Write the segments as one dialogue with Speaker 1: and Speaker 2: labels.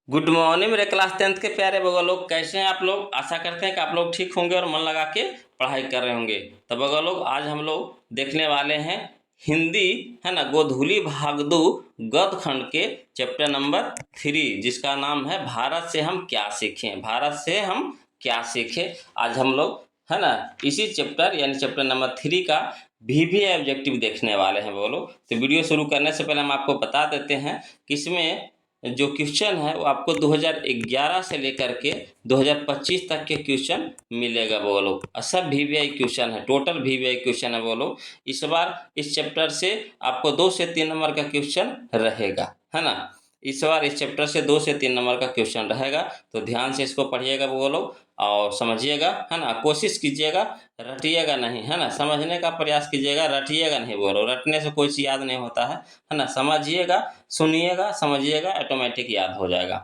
Speaker 1: Good morning मेरे class 10th के प्यारे बगल लोग, कैसे हैं आप लोग। आशा करते हैं कि आप लोग ठीक होंगे और मन लगा के पढ़ाई कर रहे होंगे। तो बगल लोग, आज हम लोग देखने वाले हैं हिंदी, है ना, गोधूली भागदू गद्य खंड के चैप्टर नंबर 3, जिसका नाम है भारत से हम क्या सीखें। भारत से हम क्या सीखें आज हम लोग, है ना, इसी चैप्टर यानी चैप्टर नंबर 3 का भी ऑब्जेक्टिव देखने वाले हैं बोलो। तो वीडियो शुरू करने से पहले हम आपको बता देते हैं कि इसमें जो क्वेश्चन है वो आपको 2011 से लेकर के 2025 तक के क्वेश्चन मिलेगा बोलो। सब वीवीआई क्वेश्चन है, टोटल वीवीआई क्वेश्चन है बोलो। इस बार इस चैप्टर से आपको 2 से 3 नंबर का क्वेश्चन रहेगा, है ना। इस बार इस चैप्टर से 2 से 3 नंबर का क्वेश्चन रहेगा, तो ध्यान से इसको पढ़िएगा बोलो और समझिएगा, है ना। कोशिश कीजिएगा, रटिएगा नहीं, है ना। समझने का प्रयास कीजिएगा, रटिएगा नहीं बोलो। रटने से कोई चीज़ याद नहीं होता है ना। समझिएगा, सुनिएगा, समझिएगा, ऑटोमेटिक याद हो जाएगा।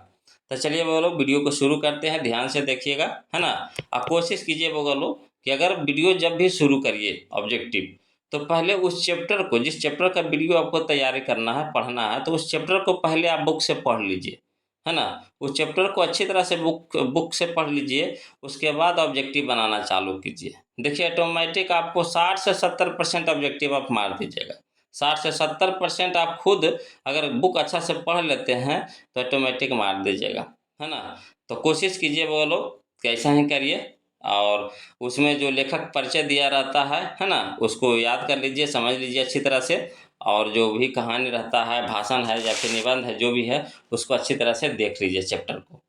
Speaker 1: तो चलिए बोलो, वीडियो को शुरू करते हैं। ध्यान से देखिएगा, है ना। आप कोशिश कीजिए बोलो कि अगर वीडियो जब भी शुरू करिए ऑब्जेक्टिव, तो पहले उस चैप्टर को, जिस चैप्टर का वीडियो आपको तैयारी करना है, पढ़ना है, तो उस चैप्टर को पहले आप बुक से पढ़ लीजिए, है ना। उस चैप्टर को अच्छी तरह से बुक से पढ़ लीजिए, उसके बाद ऑब्जेक्टिव बनाना चालू कीजिए। देखिए ऑटोमेटिक आपको 60 से 70% ऑब्जेक्टिव आप मार दीजिएगा। 60 से 70% आप खुद अगर बुक अच्छा से पढ़ लेते हैं तो ऑटोमेटिक मार दीजिएगा, है ना। तो कोशिश कीजिए वो लोग, कैसा ही करिए। और उसमें जो लेखक परिचय दिया रहता है ना, उसको याद कर लीजिए, समझ लीजिए अच्छी तरह से। और जो भी कहानी रहता है, भाषण है या फिर निबंध है, जो भी है, उसको अच्छी तरह से देख लीजिए चैप्टर को।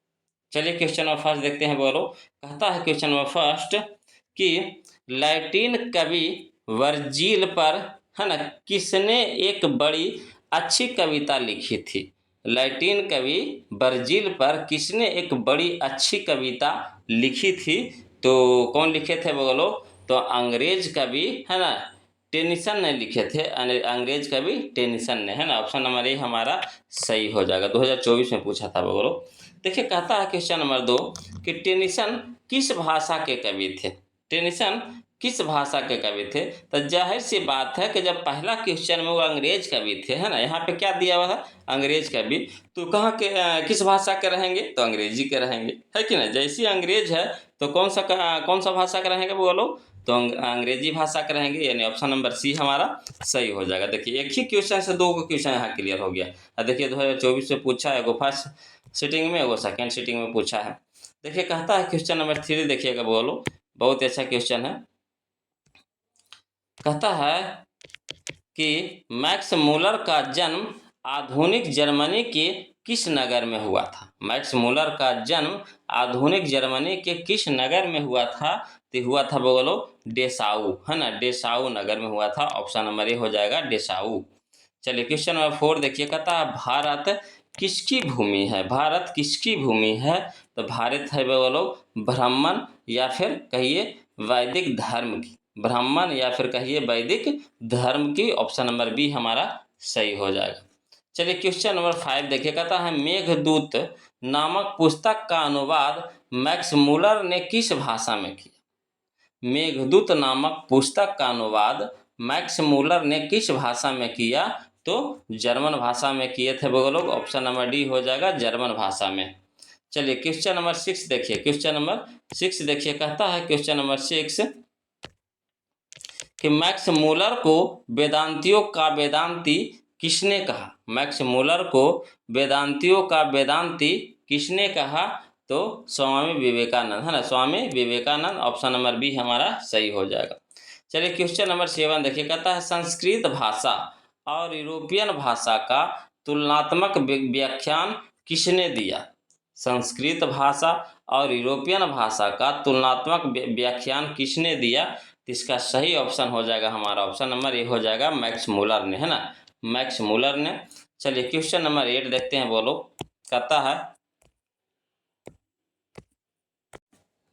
Speaker 1: चलिए क्वेश्चन नंबर फर्स्ट देखते हैं बोलो। कहता है क्वेश्चन नंबर फर्स्ट कि लैटिन कवि वर्जिल पर, है ना, किसने एक बड़ी अच्छी कविता लिखी थी। लैटिन कवि वर्जिल पर किसने एक बड़ी अच्छी कविता लिखी थी। तो कौन लिखे थे बोलो, तो अंग्रेज कवि, है ना, टेनिसन ने लिखे थे। अंग्रेज कवि टेनिसन ने, है ना। ऑप्शन नंबर ए हमारा सही हो जाएगा। 2024 में पूछा था बोलो। देखिए कहता है क्वेश्चन नंबर 2 कि टेनिसन किस भाषा के कवि थे। टेनिसन किस भाषा के कवि थे। तो जाहिर सी बात है कि जब पहला क्वेश्चन में वो अंग्रेज कवि थे, है ना, यहाँ पे क्या दिया हुआ है, अंग्रेज कवि, तो कहाँ के किस भाषा के रहेंगे, तो अंग्रेजी के रहेंगे, है कि ना। जैसी अंग्रेज है तो कौन सा भाषा के रहेंगे बोलो, तो अंग्रेजी भाषा के रहेंगे, यानी ऑप्शन नंबर सी हमारा सही हो जाएगा। देखिए एक ही क्वेश्चन से 2 क्वेश्चन यहाँ क्लियर हो गया। और देखिए 2024 में पूछा है, वो फर्स्ट सिटिंग में, वो सेकेंड सिटिंग में पूछा है। देखिए कहता है क्वेश्चन नंबर 3, देखिएगा बोलो, बहुत अच्छा क्वेश्चन है। कहता है कि मैक्स मूलर का जन्म आधुनिक जर्मनी के किस नगर में हुआ था। मैक्स मूलर का जन्म आधुनिक जर्मनी के किस नगर में हुआ था। तो हुआ था बोलो डेसाऊ, है ना, डेसाऊ नगर में हुआ था। ऑप्शन नंबर ए हो जाएगा डेसाऊ। चलिए क्वेश्चन नंबर 4 देखिए। कहता है भारत किसकी भूमि है। भारत किसकी भूमि है। तो भारत है बोलो ब्राह्मण या फिर कहिए वैदिक धर्म की। ब्राह्मण या फिर कहिए वैदिक धर्म की। ऑप्शन नंबर बी हमारा सही हो जाएगा। चलिए क्वेश्चन नंबर 5 देखिए। कहता है मेघदूत नामक पुस्तक का अनुवाद मैक्स मूलर ने किस भाषा में किया। मेघदूत नामक पुस्तक का अनुवाद मैक्स मूलर ने किस भाषा में किया। तो जर्मन भाषा में किए थे वो लोग। ऑप्शन नंबर डी हो जाएगा जर्मन भाषा में। चलिए क्वेश्चन नंबर 6 देखिए। क्वेश्चन नंबर 6 देखिए। कहता है क्वेश्चन नंबर 6 कि मैक्स मूलर को वेदांतियों का वेदांती किसने कहा। मैक्स मूलर को वेदांतियों का वेदांती किसने कहा। तो स्वामी विवेकानंद, है ना, Swami Vivekananda. Option number B हमारा सही हो जाएगा। चलिए क्वेश्चन नंबर 7 देखिए। कहता है संस्कृत भाषा और यूरोपियन भाषा का तुलनात्मक व्याख्यान किसने दिया। संस्कृत भाषा और यूरोपियन भाषा का तुलनात्मक व्याख्यान किसने दिया। तो इसका सही ऑप्शन हो जाएगा हमारा ऑप्शन नंबर ए हो जाएगा मैक्स मूलर ने, है ना, मैक्स मूलर ने। चलिए क्वेश्चन नंबर 8 देखते हैं बोलो। कहता है,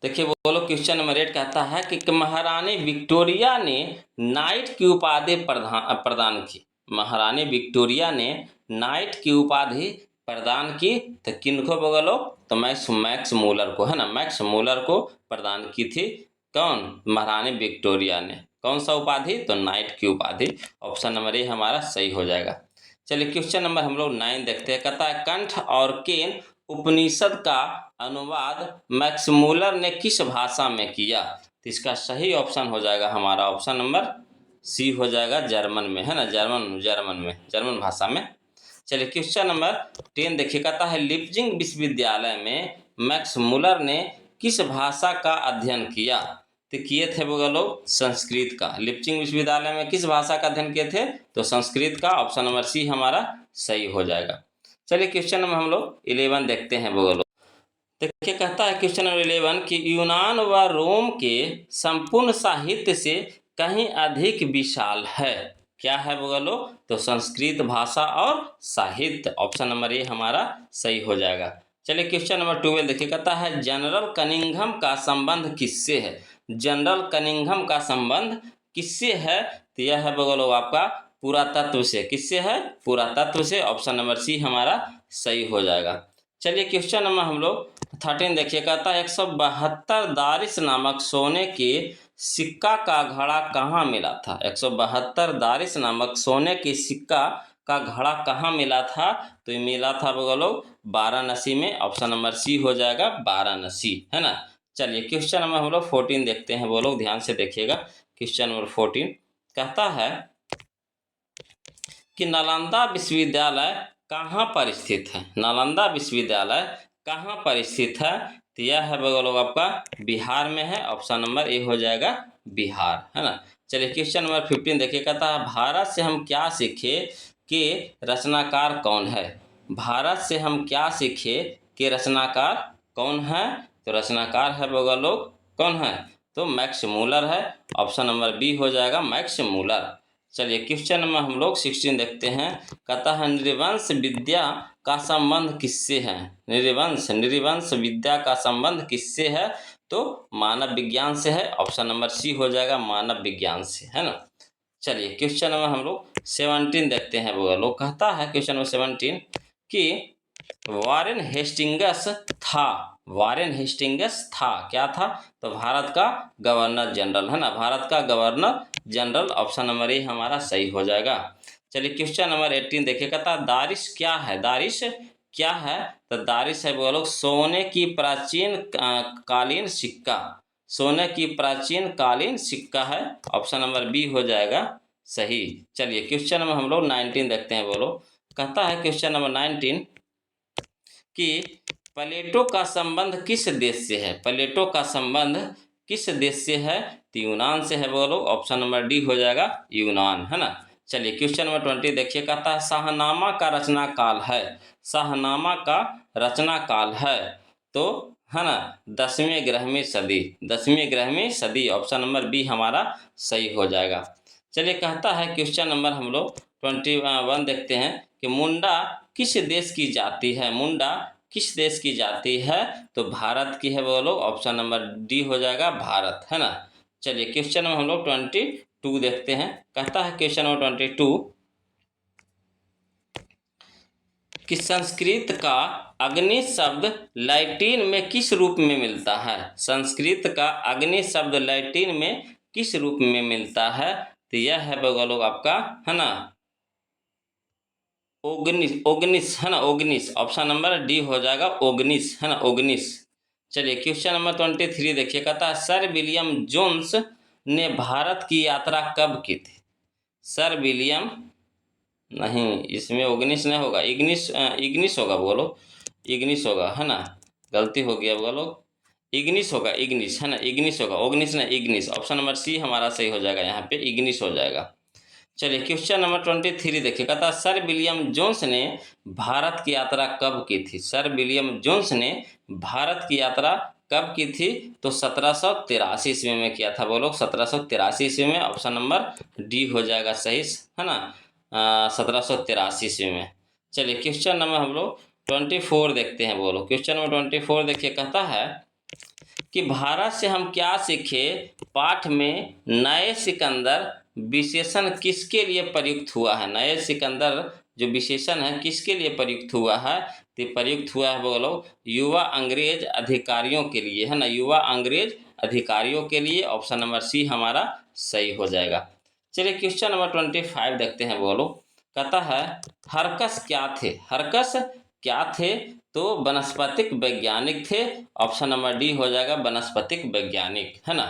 Speaker 1: देखिए बोलो क्वेश्चन नंबर 8 कहता है कि महारानी विक्टोरिया ने नाइट की उपाधि प्रदान की। महारानी विक्टोरिया ने नाइट की उपाधि प्रदान की। तो किनको बोलो, तो मैक्स मूलर को, है ना, मैक्स मूलर को प्रदान की थी। कौन, महारानी विक्टोरिया ने। कौन सा उपाधि, तो नाइट की उपाधि। ऑप्शन नंबर ए हमारा सही हो जाएगा। चलिए क्वेश्चन नंबर हम लोग 9 देखते हैं। कहता है कंठ और केन उपनिषद का अनुवाद मैक्स मूलर ने किस भाषा में किया? तो इसका सही ऑप्शन हो जाएगा हमारा ऑप्शन नंबर सी हो जाएगा, जर्मन में, है ना, जर्मन भाषा में। चलिए क्वेश्चन नंबर 10 देखिए, कहता है लिपजिंग विश्वविद्यालय में मैक्स मूलर ने किस भाषा का अध्ययन किया? तो किए थे वो लोग संस्कृत का। लिपजिंग विश्वविद्यालय में किस भाषा का अध्ययन किए थे? तो संस्कृत का। ऑप्शन नंबर सी हमारा सही हो जाएगा। चलिए क्वेश्चन नंबर हम लोग 11 देखते हैं वो लोग। देखिए कहता है क्वेश्चन नंबर 11 कि यूनान व रोम के संपूर्ण साहित्य से कहीं अधिक विशाल है। क्या है वो लोग? तो संस्कृत भाषा और साहित्य। ऑप्शन नंबर ए हमारा सही हो जाएगा। चलिए क्वेश्चन नंबर 12 देखिए, कहता है जनरल कनिंघम का संबंध किससे है? जनरल कनिंघम का संबंध किससे है? तो यह है वो लोग आपका पुरातत्व से। किससे है? पुरातत्व से। ऑप्शन नंबर सी हमारा सही हो जाएगा। चलिए क्वेश्चन नंबर हम लोग 13 देखिए, कहता है 172 दारिस नामक सोने के सिक्का का घड़ा कहाँ मिला था? 172 दारिस नामक सोने के सिक्का का घड़ा कहाँ मिला था? तो ये मिला था वो लोग वाराणसी में। ऑप्शन नंबर सी हो जाएगा, वाराणसी, है ना। चलिए क्वेश्चन नंबर हम लोग 14 देखते हैं वो लोग, ध्यान से देखिएगा। क्वेश्चन नंबर 14 कहता है कि नालंदा विश्वविद्यालय कहाँ पर स्थित है? नालंदा विश्वविद्यालय कहाँ पर स्थित है? तो यह है वो लोग आपका बिहार में है। ऑप्शन नंबर ए हो जाएगा, बिहार, है ना। चलिए क्वेश्चन नंबर 15 देखिए, कहता है भारत से हम क्या सीखे कि रचनाकार कौन है? भारत से हम क्या सीखे कि रचनाकार कौन है? तो रचनाकार है वो लोग कौन है? तो मैक्स मूलर है। ऑप्शन नंबर बी हो जाएगा, मैक्स मूलर। चलिए क्वेश्चन नंबर हम लोग 16 देखते हैं, कहता है नृवंश विद्या का संबंध किससे है? नृवंश विद्या का संबंध किससे है? तो मानव विज्ञान से है। ऑप्शन नंबर सी हो जाएगा, मानव विज्ञान से, है ना। चलिए क्वेश्चन नंबर हम लोग 17 देखते हैं वो लोग, कहता है क्वेश्चन नंबर 17 कि वारेन हेस्टिंगस था। वारेन हेस्टिंगस था, क्या था? तो भारत का गवर्नर जनरल, है ना, भारत का governor general. Option number A हमारा सही हो जाएगा। चलिए क्वेश्चन नंबर 18 देखिए, कहता है दारिश क्या है? दारिश क्या है? तो दारिश है वो लोग सोने की प्राचीन कालीन सिक्का। सोने की प्राचीन कालीन सिक्का है। ऑप्शन नंबर बी हो जाएगा सही। चलिए क्वेश्चन नंबर हम लोग 19 देखते हैं वो लोग, कहता है क्वेश्चन नंबर 19 कि प्लेटो का संबंध किस देश से है? प्लेटो का संबंध किस देश से है? तो यूनान से है वो लोग। ऑप्शन नंबर डी हो जाएगा, यूनान, है ना। चलिए क्वेश्चन नंबर 20 देखिए, कहता है शाहनामा का रचना काल है। शाहनामा का रचना काल है तो, है ना, 10वीं 11वीं सदी। 10वीं 11वीं सदी। ऑप्शन नंबर बी हमारा सही हो जाएगा। चलिए कहता है क्वेश्चन नंबर हम लोग 21 देखते हैं कि मुंडा किस देश की जाति है? मुंडा किस देश की जाति है? तो भारत की है वो लोग। ऑप्शन नंबर डी हो जाएगा, भारत, है ना। चलिए क्वेश्चन नंबर हम लोग 22 देखते हैं, कहता है क्वेश्चन नंबर 22 कि संस्कृत का अग्नि शब्द लैटिन में किस रूप में मिलता है? संस्कृत का अग्नि शब्द लैटिन में किस रूप में मिलता है? तो यह है वो लोग आपका, है ना, ओगनिस, है ना, ओगनिस। ऑप्शन नंबर डी हो जाएगा, ओगनिस, है ना, ओगनिस। चलिए क्वेश्चन नंबर 23 देखिए, कहता है सर विलियम जोन्स ने भारत की यात्रा कब की थी? सर विलियम, नहीं, इसमें ओगनिस नहीं होगा, इग्निस होगा, बोलो इग्निस होगा, है ना, गलती हो गया बोलो, इग्निस होगा, इग्निस, है ना, इग्निस होगा, ओगनिस ना, इग्निस। ऑप्शन नंबर सी हमारा सही हो जाएगा, यहाँ पे इग्निस हो जाएगा। चलिए क्वेश्चन नंबर 23 देखिए, कहता सर विलियम जोन्स ने भारत की यात्रा कब की थी? सर विलियम जोन्स ने भारत की यात्रा कब की थी? तो 1783 ईस्वी में किया था वो लोग, 1783 ईस्वी में। ऑप्शन नंबर डी हो जाएगा सही, है ना, 1783 ईस्वी में। चलिए क्वेश्चन नंबर हम लोग 24 देखते हैं वो लोग। क्वेश्चन नंबर 24 देखिए, कहता है कि भारत से हम क्या सीखे पाठ में नए सिकंदर विशेषण किसके लिए प्रयुक्त हुआ है? नए सिकंदर जो विशेषण है किसके लिए प्रयुक्त हुआ है? तो प्रयुक्त हुआ है वो लोग युवा अंग्रेज अधिकारियों के लिए, है ना, युवा अंग्रेज अधिकारियों के लिए। ऑप्शन नंबर सी हमारा सही हो जाएगा। चलिए क्वेश्चन नंबर 25 देखते हैं वो लोग, कहता है हरकस क्या थे? हरकस क्या थे? तो वनस्पतिक वैज्ञानिक थे। ऑप्शन नंबर डी हो जाएगा वनस्पतिक वैज्ञानिक, है ना।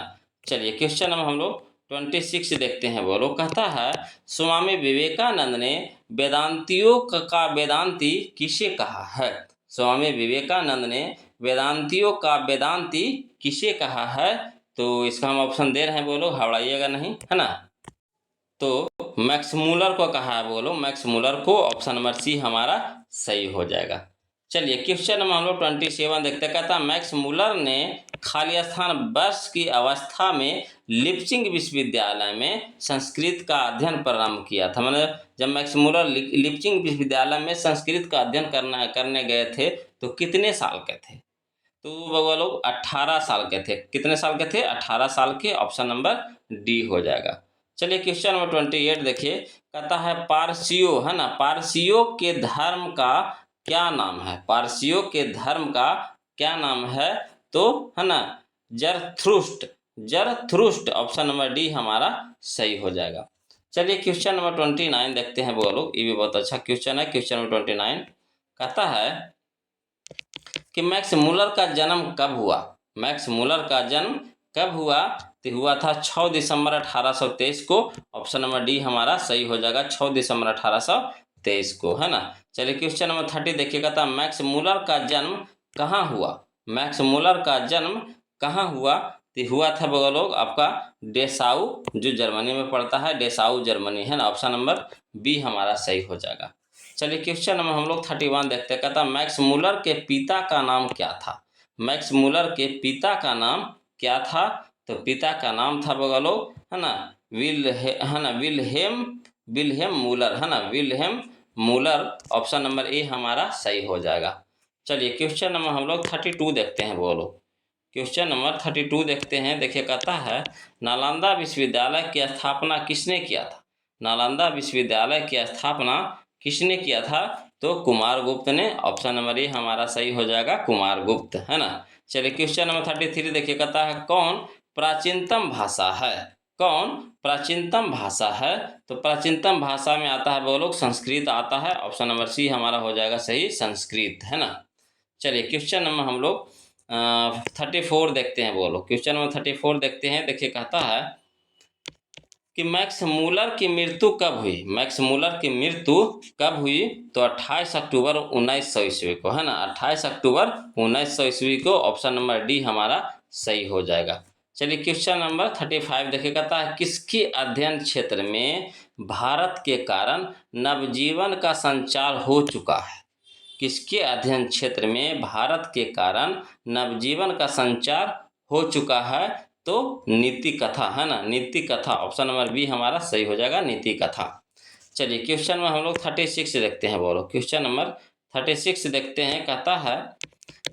Speaker 1: चलिए क्वेश्चन नंबर हम लोग 26 देखते हैं। बोलो, कहता है स्वामी विवेकानंद ने वेदांतियों का वेदांती किसे कहा है। स्वामी विवेकानंद ने वेदांतियों का वेदांती किसे कहा है। तो इसका हम ऑप्शन दे रहे हैं, बोलो घबराइएगा नहीं, है ना। तो मैक्स मूलर को कहा है, बोलो मैक्स मूलर को। ऑप्शन नंबर सी हमारा सही हो जाएगा। चलिए क्वेश्चन नंबर हम लोग 27 देखते हैं। कहता है मैक्स मूलर ने खाली स्थान वर्ष की अवस्था में लिप्सिंग विश्वविद्यालय में संस्कृत का अध्ययन प्रारंभ किया था। मतलब जब मैक्स मूलर लिप्सिंग विश्वविद्यालय में संस्कृत का अध्ययन करने गए थे तो कितने साल के थे। तो वो लोग 18 साल के थे। कितने साल के थे, 18 साल के। ऑप्शन नंबर डी हो जाएगा। चलिए क्वेश्चन नंबर 28 देखिए। कहता है पारसियों, है ना, पारसियों के धर्म का क्या नाम है। पारसियों के धर्म का क्या नाम है। तो है ना जरथुष्ट्र, जरथुष्ट्र। ऑप्शन नंबर डी हमारा सही हो जाएगा। चलिए क्वेश्चन नंबर 29 देखते हैं। वो लोग ये भी बहुत अच्छा क्वेश्चन है। क्वेश्चन नंबर 29 कहता है कि मैक्स मूलर का जन्म कब हुआ। मैक्स मूलर का जन्म कब हुआ। तो हुआ था 6 दिसंबर 1823 को। ऑप्शन नंबर डी हमारा सही हो जाएगा, 6 दिसंबर 1823 को, है ना। चलिए क्वेश्चन नंबर 30 देखिएगा। था मैक्स मूलर का जन्म कहाँ हुआ। मैक्स मूलर का जन्म कहाँ हुआ। तो हुआ था वो लोग आपका डेसाऊ, जो जर्मनी में पड़ता है, डेसाऊ जर्मनी, है ना। ऑप्शन नंबर बी हमारा सही हो जाएगा। चलिए क्वेश्चन नंबर हम लोग 31 देखते हैं। कहता मैक्स मूलर के पिता का नाम क्या था। मैक्स मूलर के पिता का नाम क्या था। तो पिता का नाम था बगलो, है ना, विल्हेम विल्हेम मूलर, है ना, Wilhelm Müller. Option number A हमारा सही हो जाएगा। चलिए क्वेश्चन नंबर हम लोग 32 देखते हैं। बोलो क्वेश्चन नंबर 32 देखते हैं। देखिए कहता है नालंदा विश्वविद्यालय की स्थापना किसने किया था। नालंदा विश्वविद्यालय की स्थापना किसने किया था। तो कुमारगुप्त ने। ऑप्शन नंबर ए हमारा सही हो जाएगा, कुमारगुप्त, है ना। चलिए क्वेश्चन नंबर 33 देखिए। कहता है कौन प्राचीनतम भाषा है। कौन प्राचीनतम भाषा है। तो प्राचीनतम भाषा में आता है वो लोग संस्कृत आता है। ऑप्शन नंबर सी हमारा हो जाएगा सही, संस्कृत, है ना। चलिए क्वेश्चन नंबर हम लोग 34 देखते हैं। बोलो क्वेश्चन नंबर 34 देखते हैं। देखिए कहता है कि मैक्स मूलर की मृत्यु कब हुई। मैक्स मूलर की मृत्यु कब हुई। तो 28 अक्टूबर 1900 ईस्वी को, है ना। 28 अक्टूबर 1900 ईस्वी को। ऑप्शन नंबर डी हमारा सही हो जाएगा। चलिए क्वेश्चन नंबर 35 देखिए। कहता है किसके अध्ययन क्षेत्र में भारत के कारण नवजीवन का संचार हो चुका है। किसके अध्ययन क्षेत्र में भारत के कारण नवजीवन का संचार हो चुका है। तो नीति कथा, है ना, नीति कथा। ऑप्शन नंबर बी हमारा सही हो जाएगा, नीति कथा। चलिए क्वेश्चन में हम लोग 36 देखते हैं। बोलो क्वेश्चन नंबर 36 देखते हैं। कहता है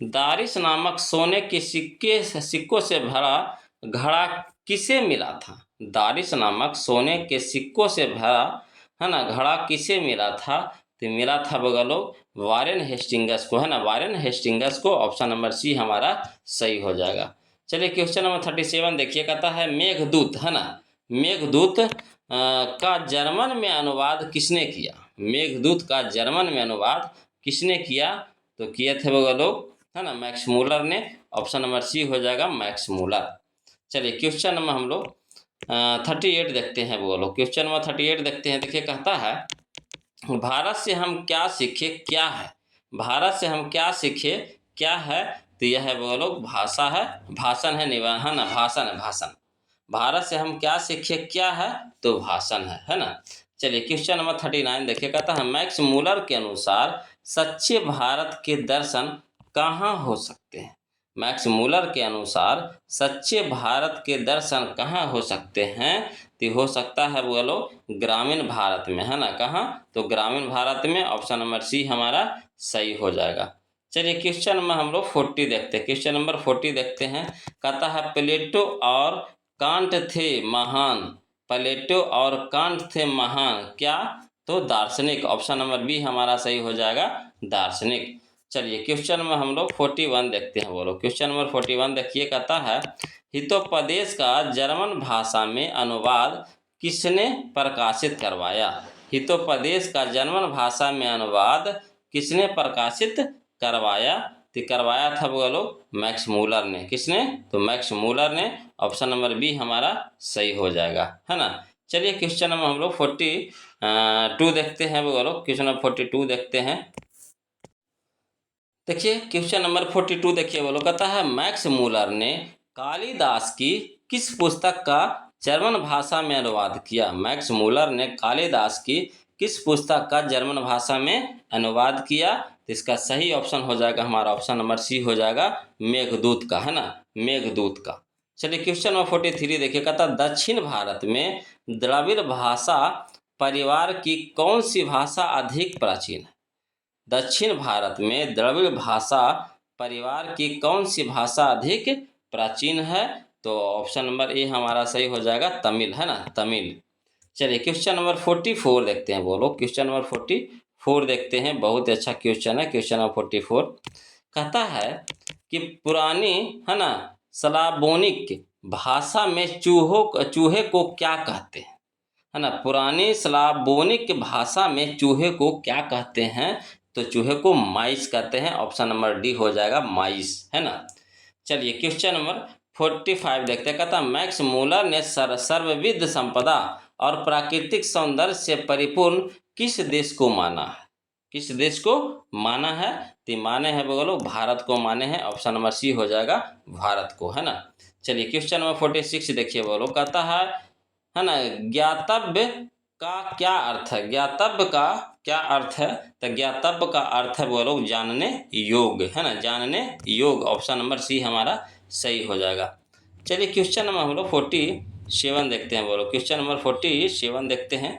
Speaker 1: दारिस नामक सोने के सिक्कों से भरा घड़ा किसे मिला था। दारिस नामक सोने के सिक्कों से भरा, है ना, घड़ा किसे मिला था। तो मिला था बगलो वारेन हेस्टिंगस को, है ना, वारेन हेस्टिंगस को। ऑप्शन नंबर सी हमारा सही हो जाएगा। चलिए क्वेश्चन नंबर 37 देखिए। कहता है मेघदूत, है ना, मेघदूत का जर्मन में अनुवाद किसने किया। मेघदूत का जर्मन में अनुवाद किसने किया। तो किए थे वो लोग, है ना, मैक्स मूलर ने। ऑप्शन नंबर सी हो जाएगा, मैक्स मूलर। चलिए क्वेश्चन नंबर हम लोग 38 देखते हैं। वो लोग क्वेश्चन नंबर 38 देखते हैं। देखिए कहता है भारत से हम क्या सीखे क्या है। भारत से हम क्या सीखे क्या है। तो यह है वो लोग भाषा है, भाषण है, है ना, भाषण है, भाषण। भारत से हम क्या सीखे क्या है। तो भाषण है ना। चलिए क्वेश्चन नंबर 39 देखिए। कहता है मैक्स मूलर के अनुसार सच्चे भारत के दर्शन कहाँ हो सकते हैं। मैक्स मूलर के अनुसार सच्चे भारत के दर्शन कहाँ हो सकते हैं। तो हो सकता है वो लोग ग्रामीण भारत में, है ना। कहाँ, तो ग्रामीण भारत में। ऑप्शन नंबर सी हमारा सही हो जाएगा। चलिए क्वेश्चन नंबर हम लोग 40 देखते हैं। क्वेश्चन नंबर 40 देखते हैं। कहता है प्लेटो और कांट थे महान। प्लेटो और कांट थे महान क्या। तो दार्शनिक। ऑप्शन नंबर बी हमारा सही हो जाएगा, दार्शनिक। चलिए क्वेश्चन में हम लोग 41 देखते हैं। बोलो क्वेश्चन नंबर 41 देखिए। कहता है हितोपदेश का जर्मन भाषा में अनुवाद किसने प्रकाशित करवाया। हितोपदेश का जर्मन भाषा में अनुवाद किसने प्रकाशित करवाया? तो करवाया था वो लोग मैक्स मूलर ने। किसने? तो मैक्स मूलर ने। ऑप्शन नंबर बी हमारा सही हो जाएगा, है ना। चलिए क्वेश्चन नंबर हम लोग 42 देखते हैं वो लोग। क्वेश्चन नंबर 42 देखते हैं। देखिए क्वेश्चन नंबर 42 देखिए, वो लोग कहता है मैक्स मूलर ने कालिदास की किस पुस्तक का जर्मन भाषा में अनुवाद किया? मैक्स मूलर ने कालिदास की किस पुस्तक का जर्मन भाषा में अनुवाद किया? तो इसका सही ऑप्शन हो जाएगा हमारा ऑप्शन नंबर सी हो जाएगा, मेघदूत का, है ना, मेघदूत का। चलिए क्वेश्चन नंबर 43 देखिए, कहता दक्षिण भारत में द्रविड़ भाषा परिवार की कौन सी भाषा अधिक प्राचीन है? दक्षिण भारत में द्रविड़ भाषा परिवार की कौन सी भाषा अधिक प्राचीन है? तो ऑप्शन नंबर ए हमारा सही हो जाएगा, तमिल, है ना, तमिल। चलिए क्वेश्चन नंबर 44 देखते हैं। बोलो क्वेश्चन नंबर 44 देखते हैं। बहुत अच्छा क्वेश्चन है। क्वेश्चन नंबर 44 कहता है कि पुरानी, है ना, स्लावोनिक भाषा में चूहे को क्या कहते हैं? है ना, पुरानी स्लावोनिक भाषा में चूहे को क्या कहते हैं? तो चूहे को माइस कहते हैं। ऑप्शन नंबर डी हो जाएगा, माइस, है ना। चलिए क्वेश्चन नंबर 45 देखते हैं। कहता मैक्स मूलर ने सर्वविध संपदा और प्राकृतिक सौंदर्य से परिपूर्ण किस देश को माना है? किस देश को माना है? तो माने हैं बोलो भारत को माने हैं। ऑप्शन नंबर सी हो जाएगा, भारत को, है ना। चलिए क्वेश्चन नंबर 46 देखिए, बोलो कहता है ना, ज्ञातव्य का क्या अर्थ है? ज्ञातव्य का क्या अर्थ है? तो ज्ञातव्य का अर्थ है बोलो जानने योग्य, है ना, जानने योग्य। ऑप्शन नंबर सी हमारा सही हो जाएगा। चलिए क्वेश्चन नंबर हम लोग 47 देखते हैं। बोलो क्वेश्चन नंबर 47 देखते हैं।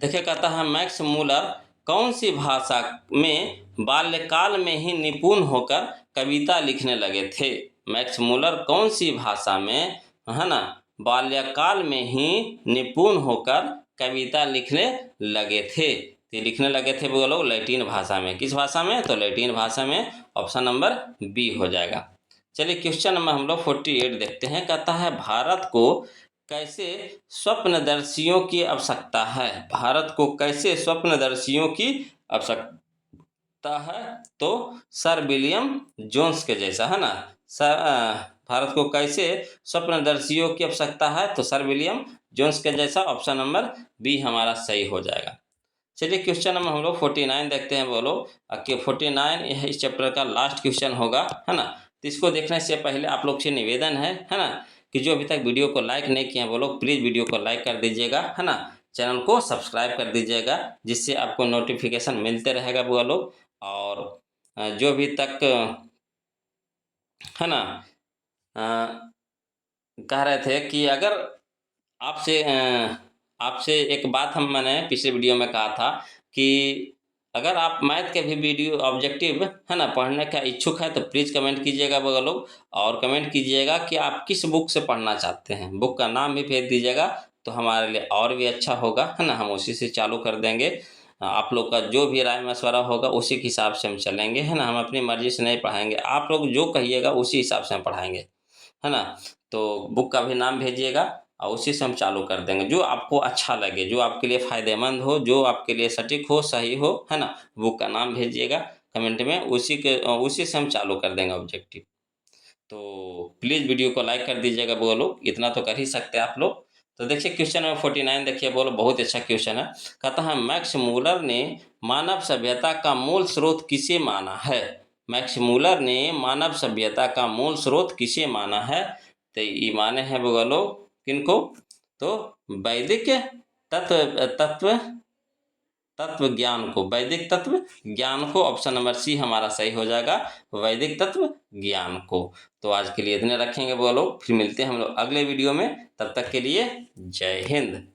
Speaker 1: देखिए कहता है मैक्स मूलर कौन सी भाषा में बाल्यकाल में ही निपुण होकर कविता लिखने लगे थे? मैक्स मूलर कौन सी भाषा में, है ना, बाल्यकाल में ही निपुण होकर कविता लिखने लगे थे? तो लिखने लगे थे वो लोग लैटिन भाषा में। किस भाषा में? तो लैटिन भाषा में। ऑप्शन नंबर बी हो जाएगा। चलिए क्वेश्चन नंबर हम लोग 48 देखते हैं। कहता है भारत को कैसे स्वप्नदर्शियों की आवश्यकता है? भारत को कैसे स्वप्नदर्शियों की आवश्यकता है? तो सर विलियम जोन्स के जैसा, है ना। भारत को कैसे स्वप्नदर्शियों की आवश्यकता है? तो सर विलियम जोन्स के जैसा। ऑप्शन नंबर बी हमारा सही हो जाएगा। चलिए क्वेश्चन नंबर हम लोग 49 देखते हैं। बोलो 49 यह इस चैप्टर का लास्ट क्वेश्चन होगा, है ना। तो इसको देखने से पहले आप लोग से निवेदन है ना, कि जो अभी तक वीडियो को लाइक नहीं किए हैं वो लोग प्लीज़ वीडियो को लाइक कर दीजिएगा, है ना। चैनल को सब्सक्राइब कर दीजिएगा, जिससे आपको नोटिफिकेशन मिलते रहेगा वो लोग। और जो अभी तक, है ना, कह रहे थे कि अगर आपसे एक बात मैंने पिछले वीडियो में कहा था कि अगर आप मैथ के भी वीडियो ऑब्जेक्टिव, है ना, पढ़ने का इच्छुक है तो प्लीज़ कमेंट कीजिएगा वो लोग। और कमेंट कीजिएगा कि आप किस बुक से पढ़ना चाहते हैं, बुक का नाम भी भेज दीजिएगा तो हमारे लिए और भी अच्छा होगा, है ना। हम उसी से चालू कर देंगे। आप लोग का जो भी राय मशवरा होगा उसी के हिसाब से हम चलेंगे, है ना। हम अपनी मर्जी से नहीं पढ़ाएंगे, आप लोग जो कहिएगा उसी हिसाब से हम पढ़ाएंगे, है ना। तो बुक का भी नाम भेजिएगा और उसी से हम चालू कर देंगे। जो आपको अच्छा लगे, जो आपके लिए फ़ायदेमंद हो, जो आपके लिए सटीक हो, सही हो, है ना, बुक का नाम भेजिएगा कमेंट में, उसी से हम चालू कर देंगे ऑब्जेक्टिव। तो प्लीज़ वीडियो को लाइक कर दीजिएगा वो लोग, इतना तो कर ही सकते हैं आप लोग। तो देखिए क्वेश्चन नंबर 49 देखिए, बोलो बहुत अच्छा क्वेश्चन है। कहता है मैक्स मूलर ने मानव सभ्यता का मूल स्रोत किसे माना है? मैक्स मूलर ने मानव सभ्यता का मूल स्रोत किसे माना है? तो ये माने हैं वो लोग किनको? तो वैदिक तत्व ज्ञान को, वैदिक तत्व ज्ञान को। ऑप्शन नंबर सी हमारा सही हो जाएगा, वैदिक तत्व ज्ञान को। तो आज के लिए इतने रखेंगे वो लोग, फिर मिलते हैं हम लोग अगले वीडियो में। तब तक के लिए जय हिंद।